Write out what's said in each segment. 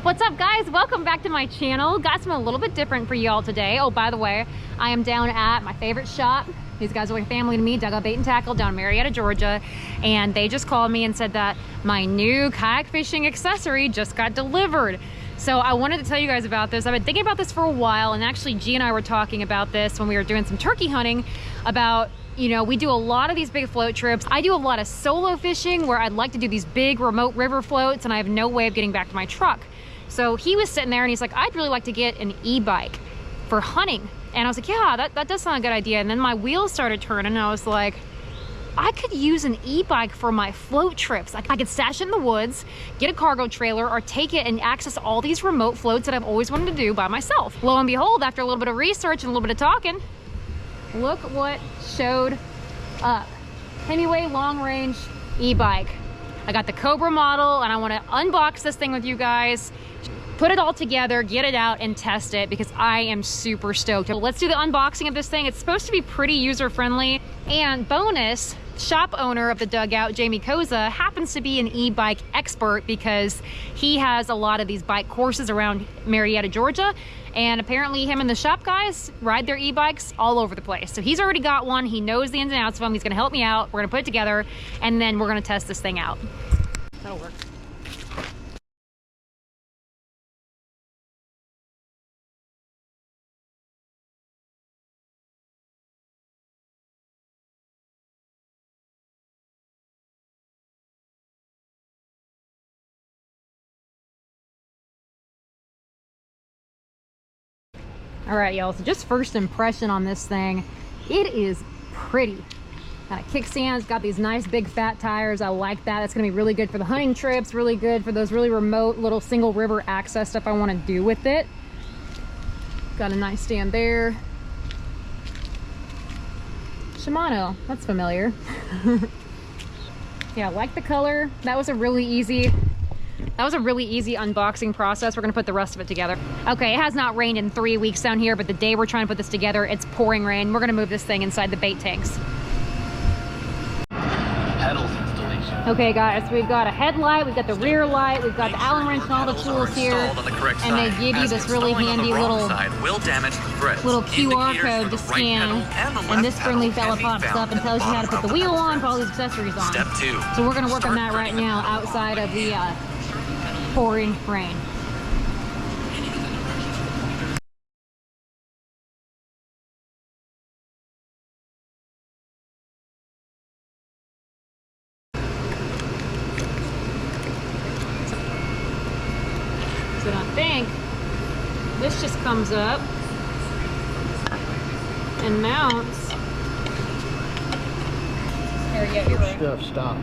What's up, guys? Welcome back to my channel. Got something a little bit different for y'all today. Oh, by the way, I am down at my favorite shop. These guys are like family to me, Dug Up Bait and Tackle down in Marietta, Georgia. And they just called me and said that my new kayak fishing accessory just got delivered. So I wanted to tell you guys about this. I've been thinking about this for a while, and actually G and I were talking about this when we were doing some turkey hunting about, you know, we do a lot of these big float trips. I do a lot of solo fishing where I'd like to do these big remote river floats and I have no way of getting back to my truck. So he was sitting there and he's like, I'd really like to get an e-bike for hunting. And I was like, yeah, that does sound a good idea. And then my wheels started turning and I was like, I could use an e-bike for my float trips. Like, I could stash it in the woods, get a cargo trailer, or take it and access all these remote floats that I've always wanted to do by myself. Lo and behold, after a little bit of research and a little bit of talking, look what showed up. Hemingway long range e-bike. I got the Cobra model and I want to unbox this thing with you guys, put it all together, get it out and test it because I am super stoked. Let's do the unboxing of this thing. It's supposed to be pretty user friendly, and bonus, shop owner of the Dugout, Jamie Koza, happens to be an e-bike expert because he has a lot of these bike courses around Marietta, Georgia. And apparently him and the shop guys ride their e-bikes all over the place. So he's already got one. He knows the ins and outs of them. He's gonna help me out. We're gonna put it together and then we're gonna test this thing out. That'll work. All right, y'all, so just first impression on this thing, it is pretty. Got a kickstand, it's got these nice big fat tires. I like that. It's gonna be really good for the hunting trips, really good for those really remote little single river access stuff I wanna do with it. Got a nice stand there. Shimano, that's familiar. Yeah, I like the color. That was a really easy unboxing process. We're gonna put the rest of it together. Okay, it has not rained in 3 weeks down here, but the day we're trying to put this together, it's pouring rain. We're gonna move this thing inside the bait tanks. Pedals installation. Okay guys, we've got a headlight, we've got the rear light, we've got the Allen wrench and all the tools here. And they give you this really handy little QR code to scan. And this friendly fella pops up and tells you how to put the wheel on, put all these accessories on. Step 2. So we're gonna work on that right now outside of the pouring rain. So I think this just comes up and mounts. There you go. You're right. Stuff, stop.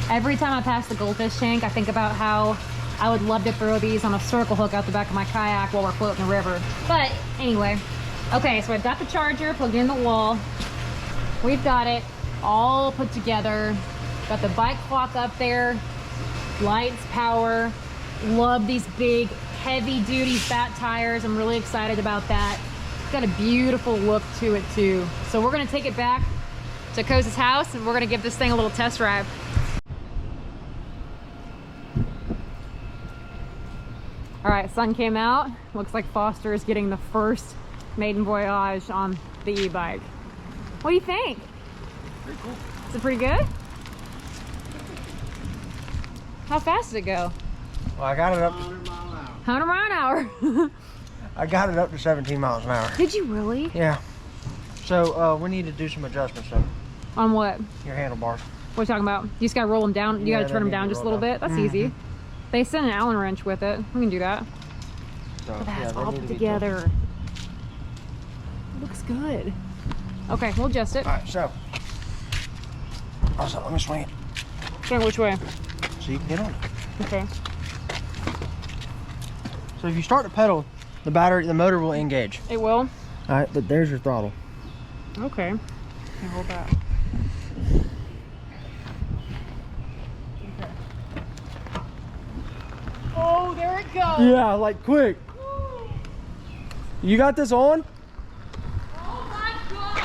Every time I pass the goldfish tank, I think about how I would love to throw these on a circle hook out the back of my kayak while we're floating the river. But anyway, okay, so I've got the charger plugged in the wall. We've got it all put together. Got the bike clock up there, lights, power. Love these big, heavy duty fat tires. I'm really excited about that. It's got a beautiful look to it too. So we're gonna take it back to Koza's house and we're gonna give this thing a little test drive. All right, sun came out. Looks like Foster is getting the first maiden voyage on the e-bike. What do you think? Pretty cool. Is it pretty good? How fast did it go? Well, I got it up to 100 miles an hour. I got it up to 17 miles an hour. Did you really? Yeah. So we need to do some adjustments though. On what? Your handlebars. What are you talking about? You just gotta roll them down. You Yeah, gotta turn them they need down to just a roll little down. bit. That's easy. They sent an Allen wrench with it. We can do that. So, But that's yeah, they all need put to be together. It looks good. Okay, we'll adjust it. All right, so also let me swing it Okay, which way? so you can get on it. Okay. So if you start the pedal, the motor will engage. It will? All right, but there's your throttle. Okay. Okay, hold that. Okay. Oh, there it goes. Yeah, like quick. You got this on? Oh my God.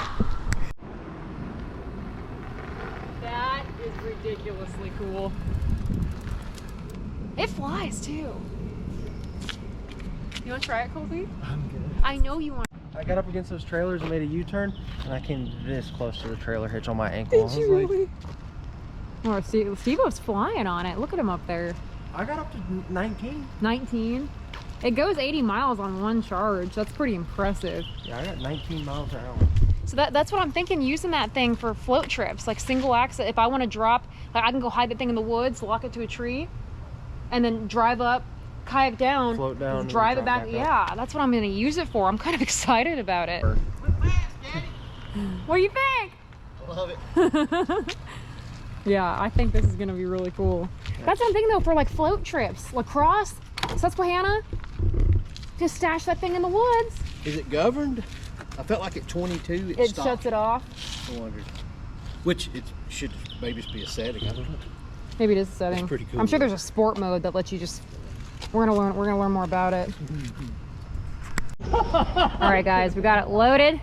That is ridiculous. ridiculously cool. It flies too. You want to try it, Colby? I'm good. I know you want. I got up against those trailers and made a U-turn, and I came this close to the trailer hitch on my ankle. Did you really? Oh, Steve-O's flying on it. Look at him up there. I got up to 19. 19. It goes 80 miles on one charge. That's pretty impressive. Yeah, I got 19 miles an hour. So that's what I'm thinking, using that thing for float trips, like single axle. If I want to drop, like I can go hide that thing in the woods, lock it to a tree, and then drive up, kayak down, float down, drive it back. Yeah, that's what I'm going to use it for. I'm kind of excited about it. What do you think? I love it. Yeah, I think this is going to be really cool. That's what I'm thinking though, for like float trips, lacrosse, Susquehanna, just stash that thing in the woods. Is it governed? I felt like at 22 It stopped. shuts it off. I wondered. Which it should maybe just be a setting. I don't know. Maybe it is a setting. It's pretty cool. I'm sure there's a sport mode that lets you just. We're gonna learn more about it. All right, guys, we got it loaded.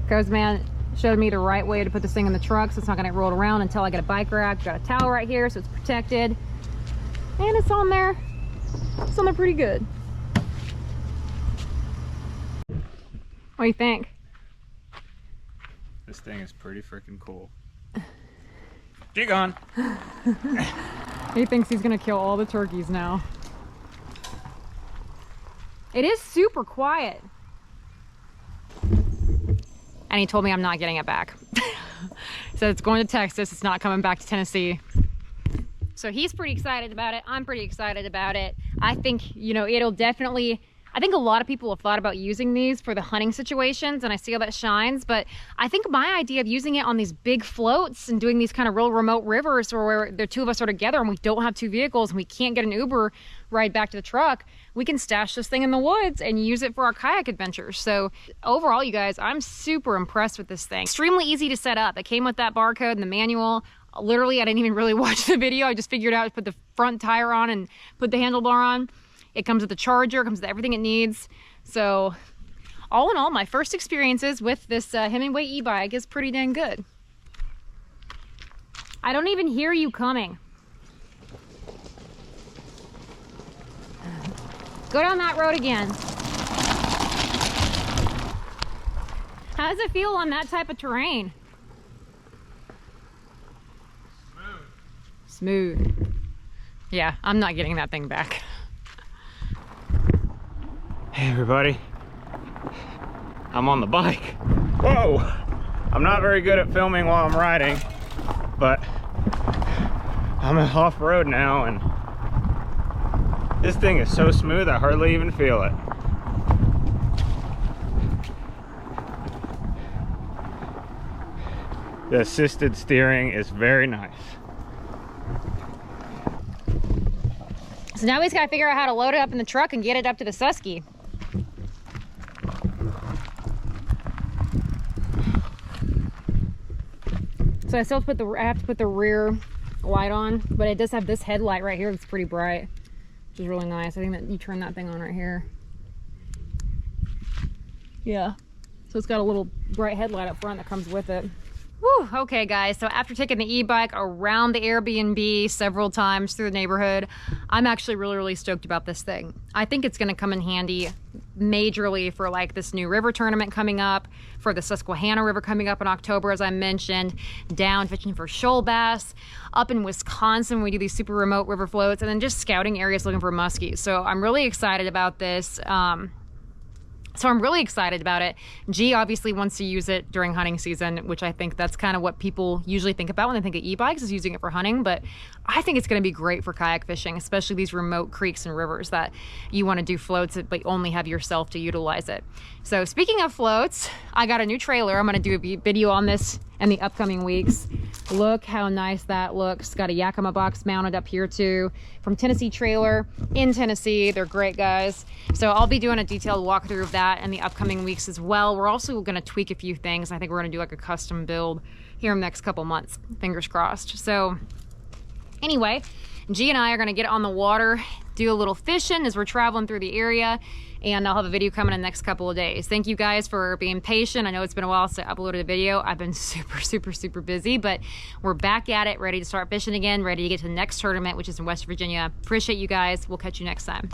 Coast man showed me the right way to put this thing in the truck, so it's not gonna get rolled around until I get a bike rack. Got a towel right here, so it's protected, and it's on there. It's on there pretty good. What do you think? This thing is pretty freaking cool. Jig on. He thinks he's gonna kill all the turkeys now. It is super quiet. And he told me I'm not getting it back. So it's going to Texas, it's not coming back to Tennessee. So he's pretty excited about it. I'm pretty excited about it. I think, you know, it'll definitely, I think a lot of people have thought about using these for the hunting situations, and I see how that shines, but I think my idea of using it on these big floats and doing these kind of real remote rivers where the two of us are together and we don't have two vehicles and we can't get an Uber ride back to the truck, we can stash this thing in the woods and use it for our kayak adventures. So overall, you guys, I'm super impressed with this thing. Extremely easy to set up. It came with that barcode and the manual. Literally, I didn't even really watch the video. I just figured out to put the front tire on and put the handlebar on. It comes with the charger, comes with everything it needs. So all in all, my first experiences with this Hemingway e-bike is pretty dang good. I don't even hear you coming. Go down that road again. How does it feel on that type of terrain? Smooth. Yeah, I'm not getting that thing back. Hey everybody, I'm on the bike. Whoa! I'm not very good at filming while I'm riding, but I'm off-road now and this thing is so smooth I hardly even feel it. The assisted steering is very nice. So now we just gotta figure out how to load it up in the truck and get it up to the Susky. So I still have to put the rear light on, but it does have this headlight right here that's pretty bright, which is really nice. I think that you turn that thing on right here. Yeah. So it's got a little bright headlight up front that comes with it. Whew, okay guys, so after taking the e-bike around the Airbnb several times through the neighborhood, I'm actually really stoked about this thing. I think it's gonna come in handy majorly for like this new river tournament coming up, for the Susquehanna River coming up in October, as I mentioned, down fishing for shoal bass, up in Wisconsin we do these super remote river floats, and then just scouting areas looking for muskies. So I'm really excited about this. So I'm really excited about it. G obviously wants to use it during hunting season, which I think that's kind of what people usually think about when they think of e-bikes, is using it for hunting. But I think it's going to be great for kayak fishing, especially these remote creeks and rivers that you want to do floats but you only have yourself to utilize it. So speaking of floats, I got a new trailer. I'm going to do a video on this in the upcoming weeks. Look how nice that looks. Got a Yakima box mounted up here too, from Tennessee Trailer in Tennessee. They're great guys. So I'll be doing a detailed walkthrough of that in the upcoming weeks as well. We're also going to tweak a few things. I think we're going to do like a custom build here in the next couple months, fingers crossed. So anyway, G and I are going to get on the water, do a little fishing as we're traveling through the area, and I'll have a video coming in the next couple of days. Thank you guys for being patient. I know it's been a while since I uploaded a video. I've been super busy, but we're back at it, ready to start fishing again, ready to get to the next tournament, which is in West Virginia. Appreciate you guys. We'll catch you next time.